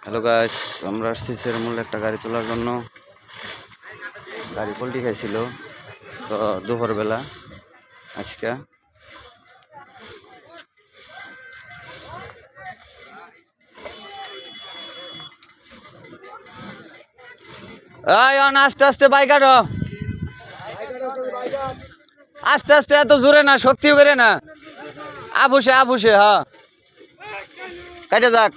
Hello guys, আমরা আসছি শেরমূল একটা গাড়ি তোলার জন্য। গাড়ি পল্টি খাইছিল তো দুপুরবেলা আজকে। আস্তে আস্তে বাইক আনো, আস্তে আস্তে, এত জোরে না, শক্তিও করে না, আবুসে আবুসে। হ্যাঁ কাটে যাক।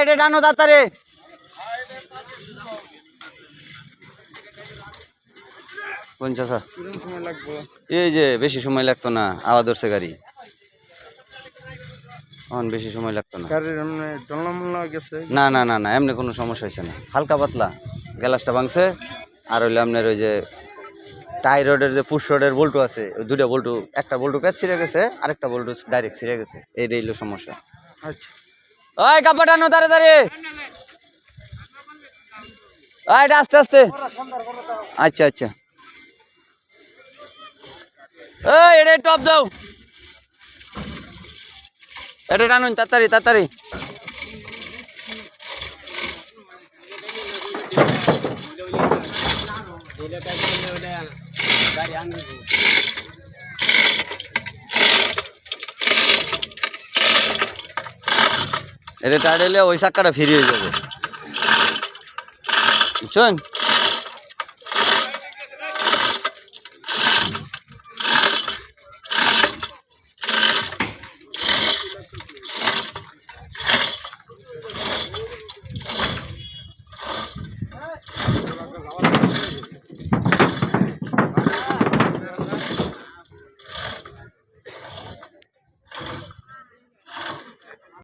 এটা টানো তাড়াতাড়ি। কোন চাচা? এই যে বেশি সময় লাগতো না, আওয়াজ ধরছে গাড়ি, এখন বেশি সময় লাগতো না। না না না না, এমনি কোনো সমস্যা হয়েছে না, হালকা পাতলা গ্যালাসটা ভাঙছে। আর হইলে আপনার ওই যে টাই রোডের যে পুশ রোডের বল্টু আছে, ওই দুটা বল্টু, একটা বল্টু প্যাচ ছিঁড়ে গেছে, আরেকটা বল্টু ডাইরেক্ট ছিঁড়ে গেছে। এই রইল সমস্যা। আচ্ছা ওই কাপড় আনো তাড়াতাড়ি। এটা আস্তে আস্তে। আচ্ছা আচ্ছা, এটা টপ দাও, এটা টানুন তাড়াতাড়ি তাড়াতাড়ি। এটা টাইট হলে ওই চাক্কাটা ফ্রি হয়ে যাবে, বুঝছেন?